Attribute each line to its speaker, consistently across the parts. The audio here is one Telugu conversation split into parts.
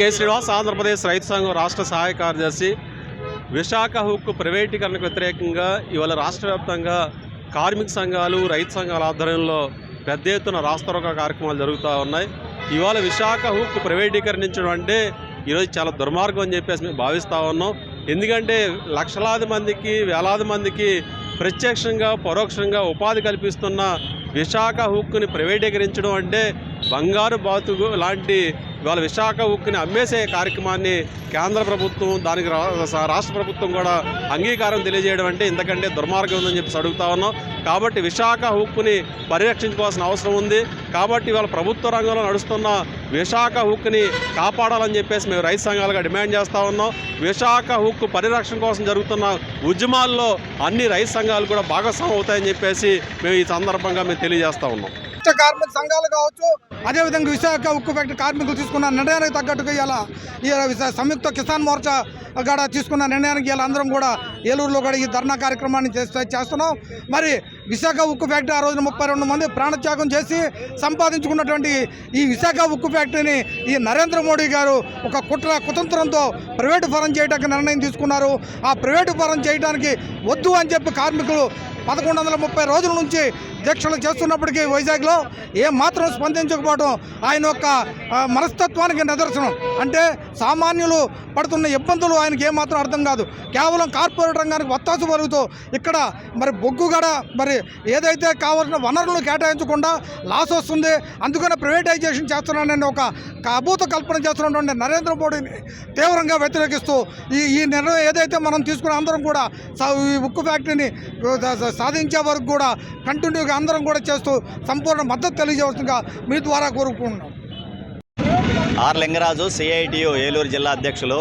Speaker 1: కె శ్రీనివాస్ ఆంధ్రప్రదేశ్ రైతు సంఘం రాష్ట్ర సహాయ కార్యదర్శి. విశాఖ హుక్కు ప్రైవేటీకరణకు వ్యతిరేకంగా ఇవాళ రాష్ట్ర వ్యాప్తంగా కార్మిక సంఘాలు రైతు సంఘాల ఆధ్వర్యంలో పెద్ద ఎత్తున రాస్తారోకో కార్యక్రమాలు జరుగుతూ ఉన్నాయి. ఇవాళ విశాఖ హుక్కు ప్రైవేటీకరించడం అంటే ఈరోజు చాలా దుర్మార్గం అని చెప్పేసి మేము భావిస్తూ ఉన్నాం. ఎందుకంటే లక్షలాది మందికి వేలాది మందికి ప్రత్యక్షంగా పరోక్షంగా ఉపాధి కల్పిస్తున్న విశాఖ హుక్కుని ప్రైవేటీకరించడం అంటే బంగారు బాతుకు లాంటి ఇవాళ విశాఖ హుక్కుని అమ్మేసే కార్యక్రమాన్ని కేంద్ర ప్రభుత్వం దానికి రాష్ట్ర ప్రభుత్వం కూడా అంగీకారం తెలియజేయడం అంటే ఇంతకంటే దుర్మార్గం ఉందని చెప్పి అడుగుతా ఉన్నాం. కాబట్టి విశాఖ హుక్కుని పరిరక్షించుకోవాల్సిన అవసరం ఉంది. కాబట్టి ఇవాళ ప్రభుత్వ రంగంలో నడుస్తున్న విశాఖ హుక్కుని కాపాడాలని చెప్పేసి మేము రైతు సంఘాలుగా డిమాండ్ చేస్తూ ఉన్నాం. విశాఖ హుక్కు పరిరక్షణ కోసం జరుగుతున్న ఉద్యమాల్లో అన్ని రైతు సంఘాలు కూడా భాగస్వామ్యం అవుతాయని చెప్పేసి మేము ఈ సందర్భంగా మేము తెలియజేస్తూ ఉన్నాం.
Speaker 2: కార్మిక సంఘాలు కావచ్చు, అదేవిధంగా విశాఖ ఉక్కు ఫ్యాక్టరీ కార్మికులు తీసుకున్న నిర్ణయానికి తగ్గట్టుగా ఇలా సంయుక్త కిసాన్ మోర్చా కూడా తీసుకున్న నిర్ణయానికి ఇలా అందరం కూడా ఏలూరులో కూడా ఈ ధర్నా కార్యక్రమాన్ని చేస్తున్నాం. మరి విశాఖ ఉక్కు ఫ్యాక్టరీ ఆ రోజున 32 మంది ప్రాణత్యాగం చేసి సంపాదించుకున్నటువంటి ఈ విశాఖ ఉక్కు ఫ్యాక్టరీని ఈ నరేంద్ర మోడీ గారు ఒక కుతంత్రంతో ప్రైవేటు పరం చేయడానికి నిర్ణయం తీసుకున్నారు. ఆ ప్రైవేటు పరం చేయడానికి వద్దు అని చెప్పి కార్మికులు 1130 రోజుల నుంచి దీక్షలు చేస్తున్నప్పటికీ వైజాగ్లో ఏమాత్రం స్పందించకపోవడం ఆయన యొక్క మనస్తత్వానికి నిదర్శనం. అంటే సామాన్యులు పడుతున్న ఇబ్బందులు ఆయనకి ఏమాత్రం అర్థం కాదు. కేవలం కార్పొరేట్ రంగానికి ఒత్తాసు పరుగుతూ ఇక్కడ మరి బొగ్గు కూడా మరి ఏదైతే కావాల్సిన వనరులు కేటాయించకుండా లాస్ వస్తుంది, అందుకనే ప్రైవేటైజేషన్ చేస్తున్నానని ఒక అభూత కల్పన చేస్తున్నటువంటి నరేంద్ర మోడీని తీవ్రంగా వ్యతిరేకిస్తూ ఈ నిర్ణయం ఏదైతే మనం తీసుకున్న అందరం కూడా ఈ ఉక్కు ఫ్యాక్టరీని సాధించే వరకు కూడా కంటిన్యూగా అందరం కూడా చేస్తూ సంపూర్ణ మద్దతు తెలియజేస్తుందిగా మీ ద్వారా కోరుకుంటున్నాం.
Speaker 3: ఆర్ లింగరాజు, సిఐటియు ఏలూరు జిల్లా అధ్యక్షులు.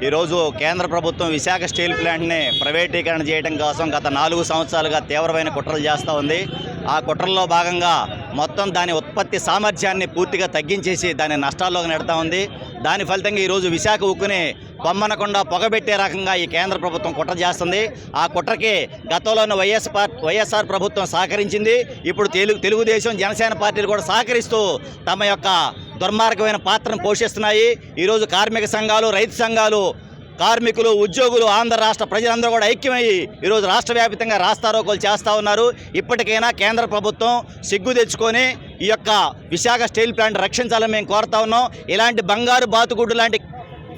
Speaker 3: ఈరోజు కేంద్ర ప్రభుత్వం విశాఖ స్టీల్ ప్లాంట్ని ప్రైవేటీకరణ చేయడం కోసం గత 4 సంవత్సరాలుగా తీవ్రమైన కుట్రలు చేస్తూ ఉంది. ఆ కుట్రల్లో భాగంగా మొత్తం దాని ఉత్పత్తి సామర్థ్యాన్ని పూర్తిగా తగ్గించేసి దాన్ని నష్టాల్లోకి నెడతా ఉంది. దాని ఫలితంగా ఈరోజు విశాఖ ఉక్కుని పొమ్మనకుండా పొగబెట్టే రకంగా ఈ కేంద్ర ప్రభుత్వం కుట్ర చేస్తుంది. ఆ కుట్రకి గతంలోని వైఎస్ఆర్ ప్రభుత్వం సహకరించింది. ఇప్పుడు తెలుగుదేశం, జనసేన పార్టీలు కూడా సహకరిస్తూ తమ యొక్క దుర్మార్గమైన పాత్రను పోషిస్తున్నాయి. ఈరోజు కార్మిక సంఘాలు, రైతు సంఘాలు, కార్మికులు, ఉద్యోగులు, ఆంధ్ర రాష్ట్ర ప్రజలందరూ కూడా ఐక్యమయ్యి ఈరోజు రాష్ట్ర వ్యాప్తంగా రాస్తారోకోలు చేస్తూ ఉన్నారు. ఇప్పటికైనా కేంద్ర ప్రభుత్వం సిగ్గు తెచ్చుకొని ఈ యొక్క విశాఖ స్టీల్ ప్లాంట్ రక్షించాలని మేము కోరుతా ఉన్నాం. ఇలాంటి బంగారు బాతుగుడ్డు లాంటి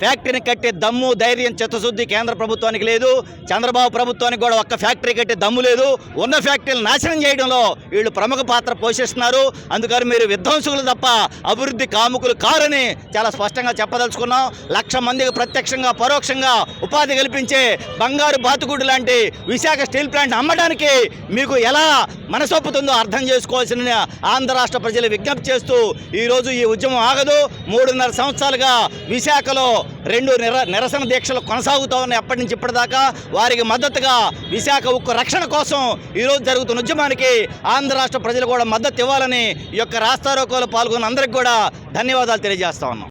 Speaker 3: ఫ్యాక్టరీని కట్టే దమ్ము, ధైర్యం, చిత్తశుద్ధి కేంద్ర ప్రభుత్వానికి లేదు. చంద్రబాబు ప్రభుత్వానికి కూడా ఒక్క ఫ్యాక్టరీ కట్టే దమ్ము లేదు. ఉన్న ఫ్యాక్టరీలు నాశనం చేయడంలో వీళ్ళు ప్రముఖ పాత్ర పోషిస్తున్నారు. అందుకని మీరు విధ్వంసులు తప్ప అభివృద్ధి కాముకులు కారని చాలా స్పష్టంగా చెప్పదలుచుకున్నాం. 1,00,000 మందికి ప్రత్యక్షంగా పరోక్షంగా ఉపాధి కల్పించే బంగారు బాతుగుడ్డు లాంటి విశాఖ స్టీల్ ప్లాంట్ అమ్మడానికి మీకు ఎలా మనసొప్పుతుందో అర్థం చేసుకోవాల్సిన ఆంధ్ర రాష్ట్ర ప్రజలు విజ్ఞప్తి చేస్తూ ఈరోజు ఈ ఉద్యమం ఆగదు. 3.5 సంవత్సరాలుగా విశాఖలో 2 నిరసన దీక్షలు కొనసాగుతూ ఉన్నాయి. ఎప్పటి నుంచి ఇప్పటిదాకా వారికి మద్దతుగా విశాఖ ఉక్కు రక్షణ కోసం ఈరోజు జరుగుతున్న ఉద్యమానికి ఆంధ్ర రాష్ట్ర ప్రజలు కూడా మద్దతు ఇవ్వాలని ఈ యొక్క రాస్తారోకోలో పాల్గొన్న అందరికీ కూడా ధన్యవాదాలు తెలియజేస్తా ఉన్నాం.